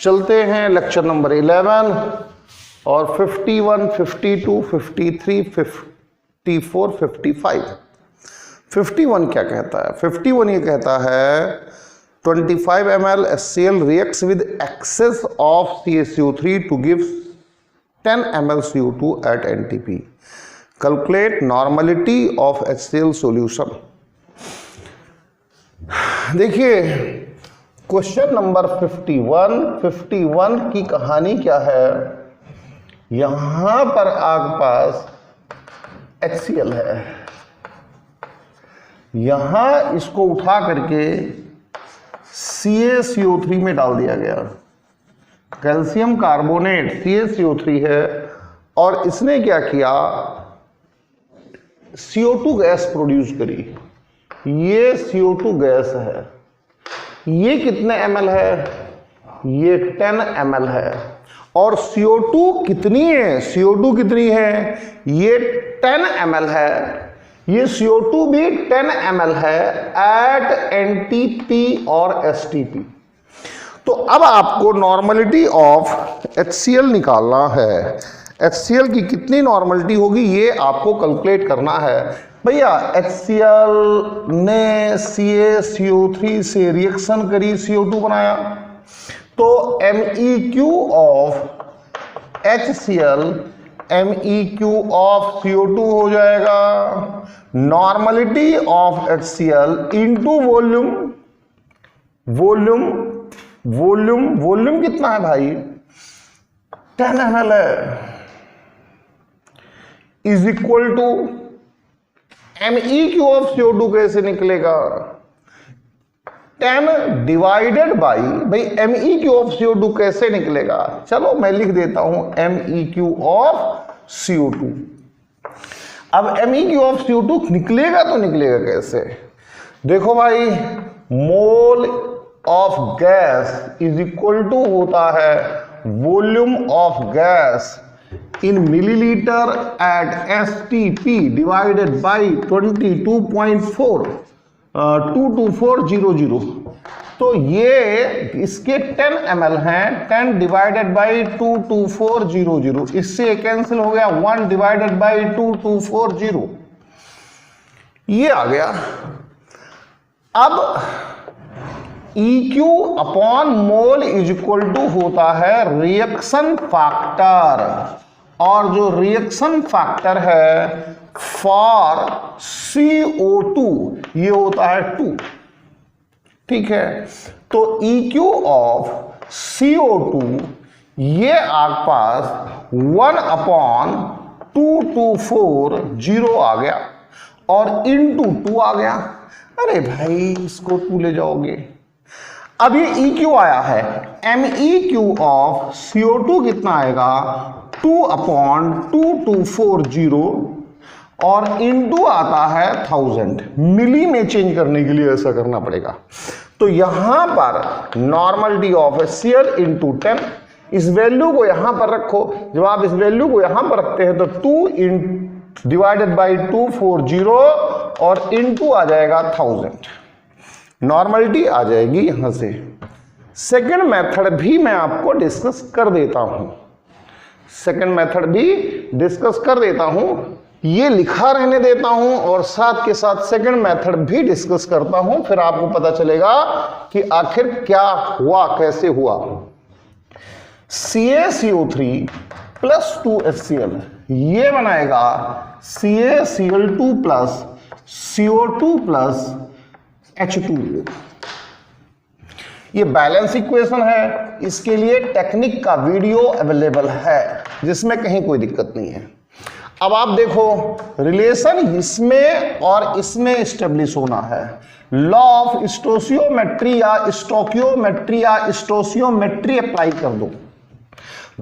चलते हैं lecture number 11 और 51, 52, 53, 54, 55। 51 क्या कहता है? 51 ये कहता है 25 ml HCl reacts with excess of CaCO3 to give 10 ml CO2 at NTP. Calculate normality of HCl solution. देखिए क्वेश्चन नंबर 51 की कहानी क्या है? यहां पर आपके पास HCl है, यहां इसको उठा करके CaCO3 में डाल दिया गया। कैल्शियम कार्बोनेट CaCO3 है और इसने क्या किया, CO2 गैस प्रोड्यूस करी। ये CO2 गैस है, ये कितने ml है? ये 10 ml है। और CO2 कितनी है? CO2 कितनी है? ये 10 ml है। ये CO2 भी 10 ml है एट NTP और STP। तो अब आपको नॉर्मलिटी ऑफ HCl निकालना है। HCl की कितनी नॉर्मलिटी होगी ये आपको कैलकुलेट करना है। भैया HCl ने CaCO3 से रिएक्शन करी, CO2 बनाया, तो MEQ of HCl MEQ of CO2 हो जाएगा normality of HCl into volume कितना है भाई? 10 ml है, is equal to MEQ of CO2 कैसे निकलेगा? 10 डिवाइडेड बाई, भाई MEQ ऑफ CO2 कैसे निकलेगा? चलो मैं लिख देता हूं MEQ ऑफ CO2। अब MEQ ऑफ CO2 निकलेगा तो निकलेगा कैसे? देखो भाई, mole of gas is equal to होता है volume of gas in millilitre at STP divided by 22.4 22400। तो ये इसके 10 ml हैं, 10 डिवाइडेड बाई 22400, इससे कैंसिल हो गया 1 डिवाइडेड बाई 2240, ये आ गया। अब EQ upon mole is equal to होता है रिएक्शन फैक्टर, और जो रिएक्शन फैक्टर है फॉर CO2 ये होता है 2। ठीक है, तो EQ ऑफ CO2 ये आपके पास 1 अपॉन 2240 आ गया और इंटू 2 आ गया। अरे भाई इसको 2 ले जाओगे। अब ये EQ आया है, MEQ ऑफ CO2 कितना आएगा? 2 अपॉन 2240 और इनटू आता है 1000। मिली में चेंज करने के लिए ऐसा करना पड़ेगा। तो यहां पर नॉर्मलिटी ऑफ HCl इंटू 10, इस वैल्यू को यहां पर रखो। जब आप इस वैल्यू को यहां पर रखते हैं तो 2 डिवाइडेड बाई 240 और इनटू आ जाएगा 1000, नॉर्मलिटी आ जाएगी यहां से। सेकंड मेथड भी मैं आपको डिस्कस कर देता हूं, ये लिखा रहने देता हूं और साथ के साथ सेकंड मेथड भी डिस्कस करता हूं, फिर आपको पता चलेगा कि आखिर क्या हुआ, कैसे हुआ। CaCO3 प्लस 2HCl ये बनाएगा CaCl2 plus CO2 plus H2O। ये बैलेंस इक्वेशन है, इसके लिए टेक्निक का वीडियो अवेलेबल है जिसमें कहीं कोई दिक्कत नहीं है। अब आप देखो रिलेशन इसमें और इसमें एस्टेब्लिश होना है। लॉ ऑफ स्टोशियोमेट्री या स्टोकियोमेट्री या स्टोशियोमेट्री अप्लाई कर दो।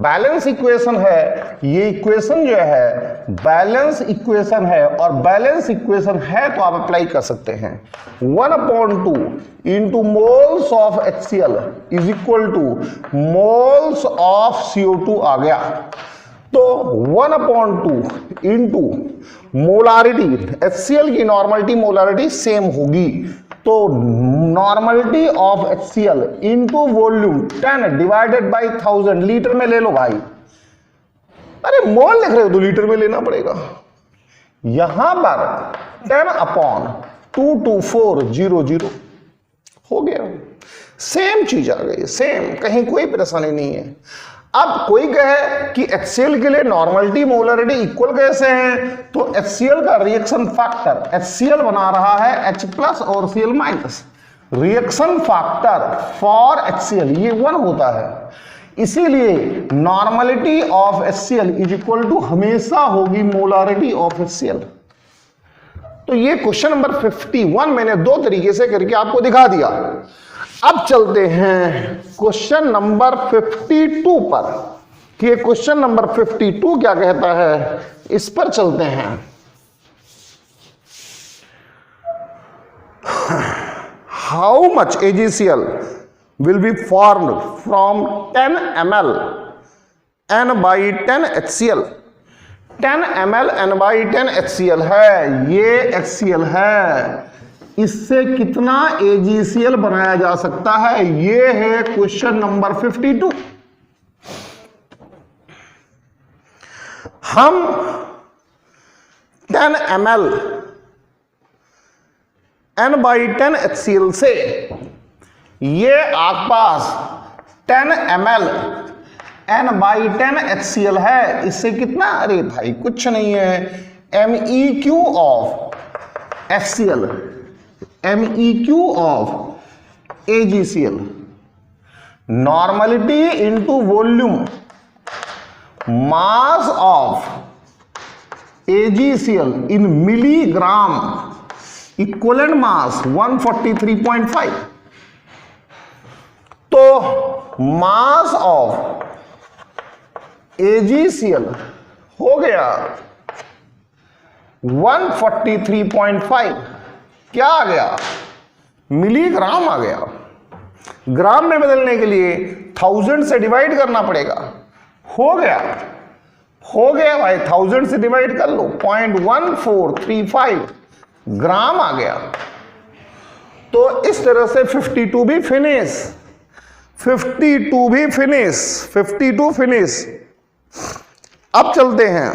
बैलेंस इक्वेशन है, ये इक्वेशन जो है बैलेंस इक्वेशन है, और बैलेंस इक्वेशन है तो आप अप्लाई कर सकते हैं। 1/2 into moles of HCl is equal two moles of CO2 आ गया। तो 1/2 इंटू मोलारिटी, HCl की नॉर्मलिटी मोलारिटी सेम होगी तो normality of HCl into volume 10 divided by 1000, litre में ले लो भाई। अरे मोल लिख रहे हो तो लीटर में लेना पड़ेगा। यहां पर 10/22400 हो गया। सेम चीज आ गई, सेम, कहीं कोई परेशानी नहीं है। अब कोई कहे कि HCl के लिए नॉर्मलिटी मोलरिटी इक्वल कैसे है, तो HCl का रिएक्शन फैक्टर, HCl बना रहा है H+ और Cl-, reaction factor for HCl ये 1 होता है, इसीलिए normality of HCl is equal to हमेशा होगी मोलरिटी ऑफ HCl। तो ये क्वेश्चन नंबर 51 मैंने 2 तरीके से करके आपको दिखा दिया। अब चलते हैं क्वेश्चन नंबर 52 पर, कि क्वेश्चन नंबर 52 क्या कहता है, इस पर चलते हैं। How much AgCl will be formed from 10 ml N/10 HCl। 10 ml N/10 HCl है, ये HCl है, इससे कितना AgCl बनाया जा सकता है, ये है क्वेश्चन नंबर 52। हम 10 ml N/10 HCl से, ये आपके पास 10 ml N/10 HCl है, इससे कितना, अरे भाई कुछ नहीं है, MEQ of HCl, MEQ of AgCl, normality into volume, mass of AgCl in milligram, equivalent mass 143.5। तो मास ऑफ AgCl हो गया 143.5, क्या आ गया, मिलीग्राम आ गया। ग्राम में बदलने के लिए 1000 से डिवाइड करना पड़ेगा, हो गया भाई, 1000 से डिवाइड कर लो, 0.1435 ग्राम आ गया। तो इस तरह से 52 भी फिनिश, 52 भी फिनिश, 52 फिनिश। अब चलते हैं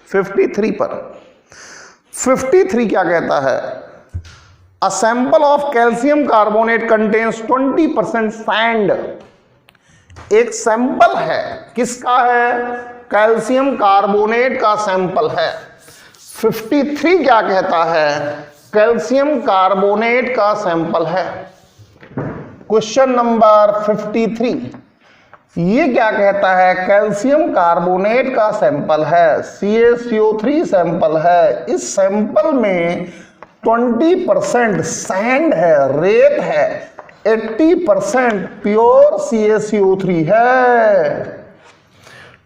53 पर। 53 क्या कहता है, a sample of calcium carbonate contains 20% sand. एक सैंपल है, किसका है, कैल्शियम कार्बोनेट का सैंपल है। 53 क्या कहता है, कैल्शियम कार्बोनेट का सैंपल है। क्वेश्चन नंबर 53 ये क्या कहता है, कैल्शियम कार्बोनेट का सैंपल है, CaCO3 सैंपल है। इस सैंपल में 20% सैंड है, रेत है, 80% प्योर CaCO3 है।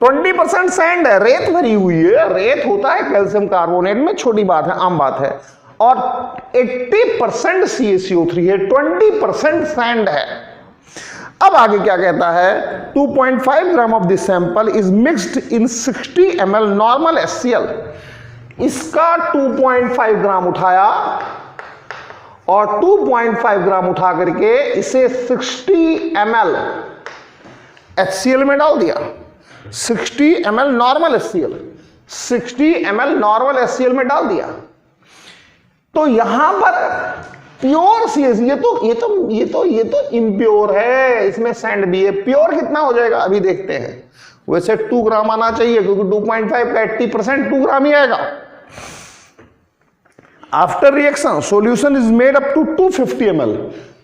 20% सैंड है, रेत भरी हुई है, रेत होता है कैल्शियम कार्बोनेट में, छोटी बात है, आम बात है। और 80% CaCO3 है, 20% सैंड है। अब आगे क्या कहता है, 2.5 gram of this sample is mixed in 60 ml normal HCl। इसका 2.5 ग्राम उठाया और 2.5 ग्राम उठा करके इसे 60 ml HCl में डाल दिया। 60 ml normal HCl, 60 ml normal HCl में डाल दिया। तो यहां पर प्योर CaC, ये तो इम्प्योर है, इसमें सैंड भी है। प्योर कितना हो जाएगा अभी देखते हैं। वैसे 2 ग्राम आना चाहिए, क्योंकि 2.5 का 80% 2 ग्राम ही आएगा। After reaction solution is made up to 250 ml।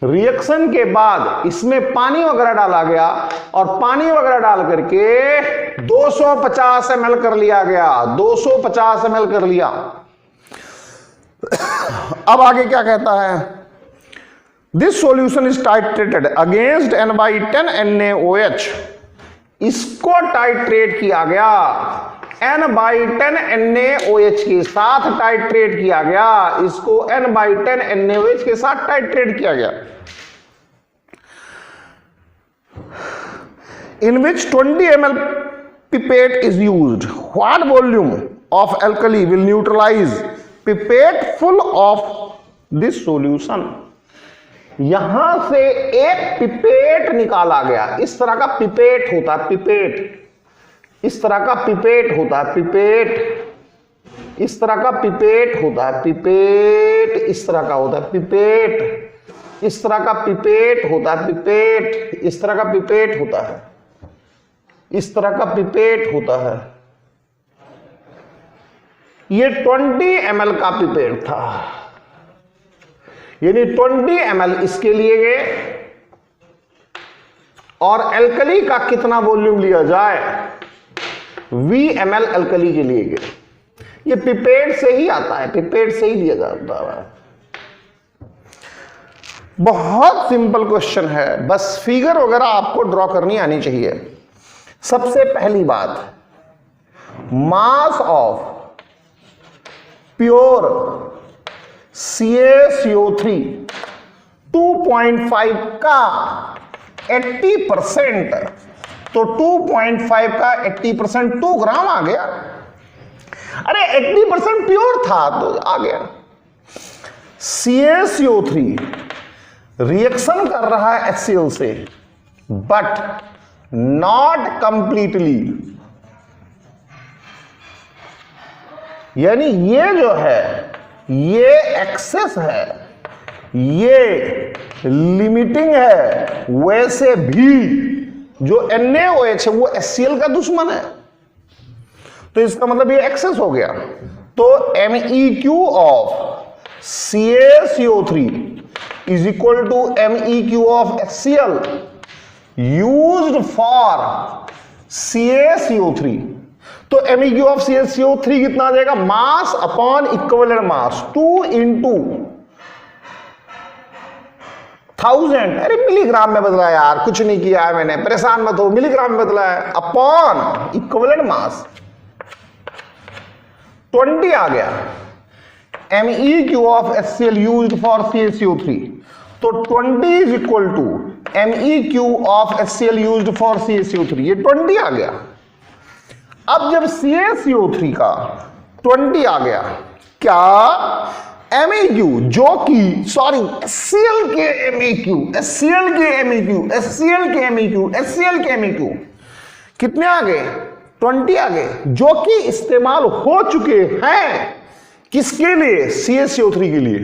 Reaction के बाद इसमें पानी वगैरह डाला गया और पानी वगैरह डाल करके 250 ml कर लिया गया, 250 ml कर लिया। अब आगे क्या कहता है, this solution is titrated against N/10 NaOH। इसको टाइट्रेट किया गया, N/10 NaOH के साथ टाइट्रेट किया गया, इसको N/10 NaOH के साथ टाइट्रेट किया गया। in which 20 ml pipette is used. What volume of alkali will neutralize pipette full of this solution. यहां से एक पिपेट निकाला गया, इस तरह का पिपेट होता है, पिपेट, इस तरह का पिपेट होता है, पिपेट, इस तरह का पिपेट होता है, पिपेट इस तरह का होता है, पिपेट इस तरह का पिपेट होता है, पिपेट इस तरह का पिपेट होता है, इस तरह का पिपेट होता है। ये 20 ml का पिपेट था, यानी 20 ml इसके लिए गए और एल्कली का कितना वॉल्यूम लिया जाए, VmL एल्कली के लिए गए। ये पिपेट से ही आता है, पिपेट से ही लिया जाता है। बहुत सिंपल क्वेश्चन है, बस फिगर वगैरह आपको ड्रॉ करनी आनी चाहिए। सबसे पहली बात, मास ऑफ प्योर CaCO3 2.5 का 80%, तो 2.5 का 80% 2 ग्राम आ गया। अरे 80% प्योर था तो आ गया। CaCO3 रिएक्शन कर रहा है HCl से, बट नॉट कंप्लीटली, यानी ये जो है ये एक्सेस है, ये लिमिटिंग है, वैसे भी जो NaOH है वो HCl का दुश्मन है, तो इसका मतलब ये एक्सेस हो गया। तो MEQ of CaCO3 is equal to MEQ of HCl used for CaCO3। तो MEQ ऑफ CaCO3 कितना आ जाएगा, mass upon equivalent mass, 2 into 1000, अरे मिलीग्राम में बदला यार, कुछ नहीं किया है मैंने, परेशान मत हो, मिलीग्राम में बदला है, अपॉन इक्विवेलेंट मास 20 आ गया। MEQ of HCl used for CaCO3, तो 20 is equal to MEQ of HCl used for CaCO3, ये 20 आ गया। अब जब CaCO3 का 20 आ गया, क्या MEQ जो कि सॉरी HCl के MEQ, HCl के MEQ, HCl के MEQ, HCl के MEQ कितने आ गए, 20 आ गए, जो कि इस्तेमाल हो चुके हैं किसके लिए, CaCO3 के लिए।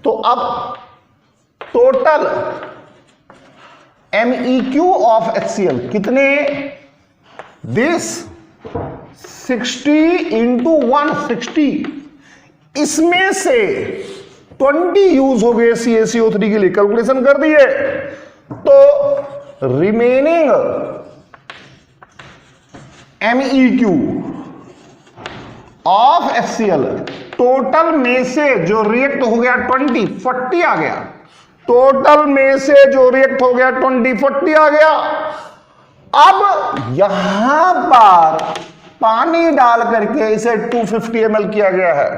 तो अब टोटल MEQ ऑफ HCl कितने, दिस 60 इंटू 160, इसमें से 20 यूज हो गए CaCO3 के लिए, कैलकुलेशन कर दिए, तो remaining MEQ of HCl total में से जो रिएक्ट हो गया 20, 40 आ गया, टोटल में से जो रिएक्ट हो गया 20, 40 आ गया। अब यहां पर पानी डाल करके इसे 250 ml किया गया है,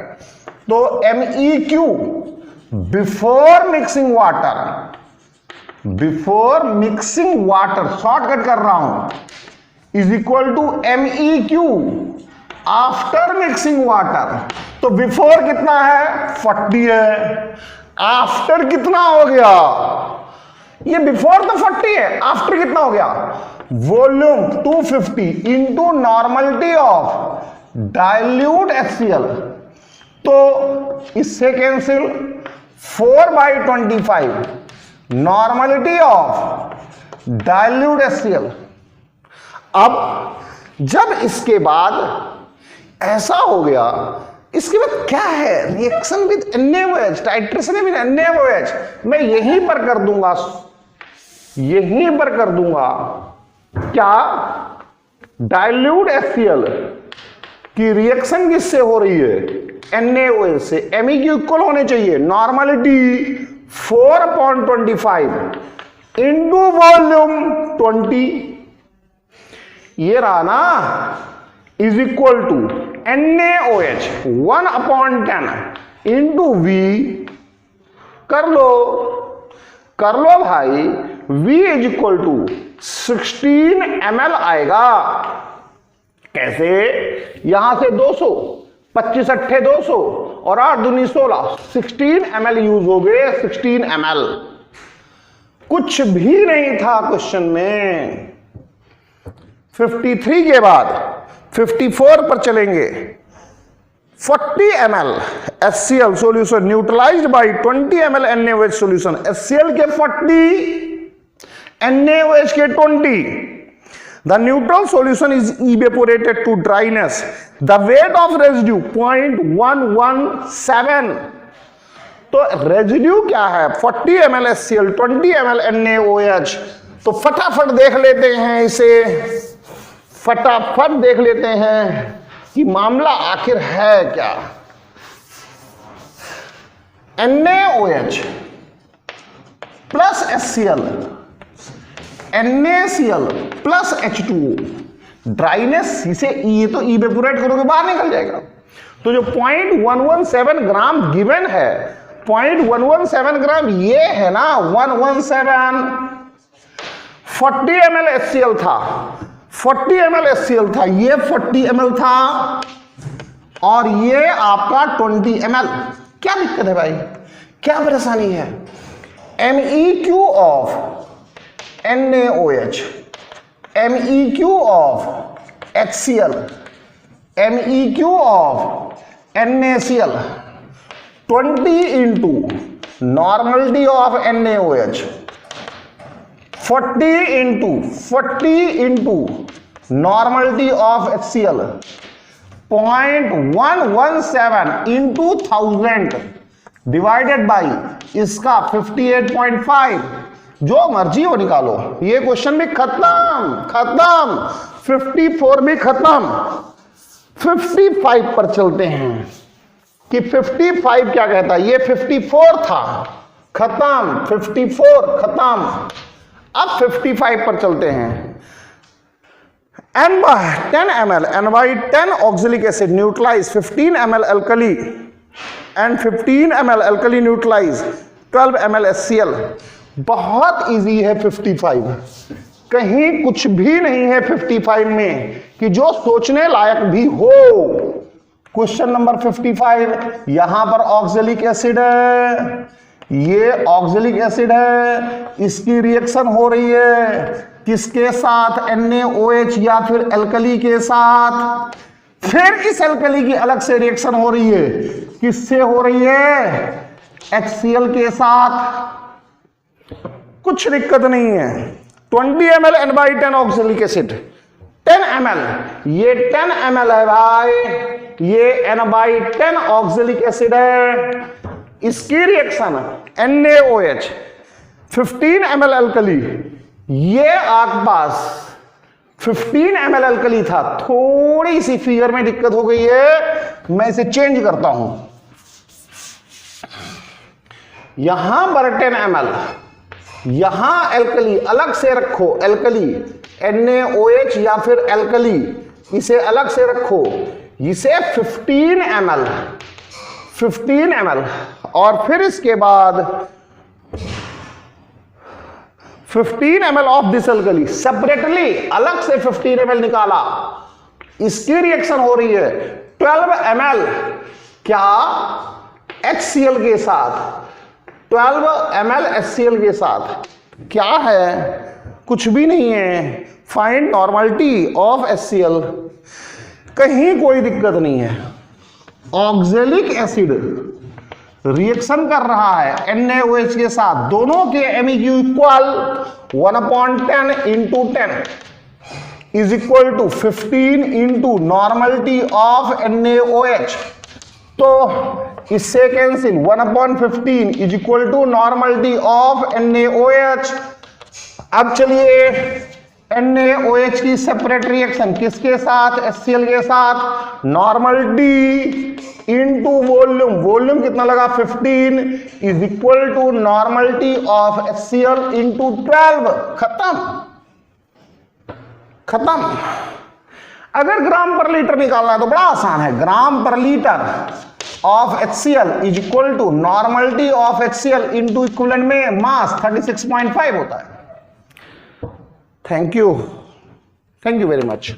तो MEQ before mixing water, before mixing water, shortcut कर रहा हूं, is equal to MEQ after mixing water. तो बिफोर कितना है, 40 है, आफ्टर कितना हो गया, ये बिफोर तो 40 है, आफ्टर कितना हो गया, volume 250 into normality of dilute HCl, तो इससे cancel 4/25 normality of dilute HCl। अब जब इसके बाद ऐसा हो गया, इसके बाद क्या है, reaction with NaOH, titration with NaOH, मैं यहीं पर कर दूंगा, यहीं पर कर दूंगा, क्या डाइल्यूट HCl की रिएक्शन किससे हो रही है, NaOH से, MEQ इक्वल होने चाहिए, नॉर्मलिटी 4/25 इंटू वॉल्यूम 20, ये रहा ना, is equal to NaOH 1/10 into V, कर लो भाई, V is equal to 16 ml आएगा। कैसे, यहां से 200, 25 अट्ठे 200 और 8 दूनी 16, 16 ml यूज हो गए, 16 ml। कुछ भी नहीं था क्वेश्चन में। 53 के बाद 54 पर चलेंगे। 40 ml HCl solution neutralized by 20 ml NaOH solution। HCl के 40, NaOH के 20। The neutral solution is evaporated to dryness. The weight of residue 0.117। तो रेजिड्यू क्या है? 40 ml HCl, 20 ml NaOH। तो फटाफट देख लेते हैं इसे, फटाफट देख लेते हैं कि मामला आखिर है क्या। NaOH plus HCl, NaCl plus H2O, dryness इसे ये तो इवेपोरेट करोगे बाहर निकल जाएगा। तो जो 0.117 ग्राम गिवन है, 0.117 ग्राम ये है ना, 117। 40 ml HCl था, 40 ml HCl था, ये 40 ml था और ये आपका 20 ml। क्या दिक्कत है भाई, क्या परेशानी है? MEQ of NaOH, MEQ of HCl, MEQ of NaCl, 20 into normality of NaOH, 40 into normality of HCl, 0.117 into 1000 divided by इसका 58.5। जो मर्जी हो निकालो, ये क्वेश्चन भी खत्म। 54 भी खत्म। 55 पर चलते हैं कि 55 क्या कहता है। ये 54 था, खत्म। 54 खत्म। अब 55 पर चलते हैं। N/10 ml N/10 oxalic acid neutralise 15 ml alkali and 15 ml alkali neutralise 12 ml HCl। बहुत इजी है 55, कहीं कुछ भी नहीं है 55 में कि जो सोचने लायक भी हो। क्वेश्चन नंबर 55, यहां पर ऑक्जेलिक एसिड है, ये ऑक्जेलिक एसिड है, इसकी रिएक्शन हो रही है किसके साथ? NaOH या फिर अल्कली के साथ। फिर इस अल्कली की अलग से रिएक्शन हो रही है, किससे हो रही है? HCl के साथ। कुछ दिक्कत नहीं है। 20 ml N/10 oxalic acid, 10 ml, ये 10 ml है भाई, ये N/10 ऑक्जेलिक एसिड है। इसकी रिएक्शन NaOH 15 ml अल्कली, ये आपके पास 15 ml अल्कली था। थोड़ी सी फिगर में दिक्कत हो गई है, मैं इसे चेंज करता हूं। यहां पर 10 ml, यहां अल्कली अलग से रखो, अल्कली NaOH या फिर अल्कली, इसे अलग से रखो। इसे 15 ml और फिर इसके बाद 15 ml of this alkali separately, अलग से 15 ml निकाला। इसकी रिएक्शन हो रही है 12 ml क्या? HCl के साथ, 12 ml HCl के साथ। क्या है? कुछ भी नहीं है। फाइंड नॉर्मलिटी ऑफ HCl, कहीं कोई दिक्कत नहीं है। ऑक्जेलिक एसिड रिएक्शन कर रहा है NaOH के साथ, दोनों के MEQ equal 1/10 into 10 is equal to 15 into normality of NaOH। तो इससे cancel, 1/15 is equal to normality of NaOH। अब चलिए NaOH की सेपरेट रिएक्शन किसके साथ? HCl के साथ। नॉर्मलिटी इनटू वॉल्यूम, वॉल्यूम कितना लगा? 15 is equal to normality of HCl into 12। खत्म। अगर ग्राम पर लीटर निकालना है तो बड़ा आसान है। ग्राम पर litre of HCl is equal to normality of HCl into equivalent में मास 36.5 होता है। Thank you very much.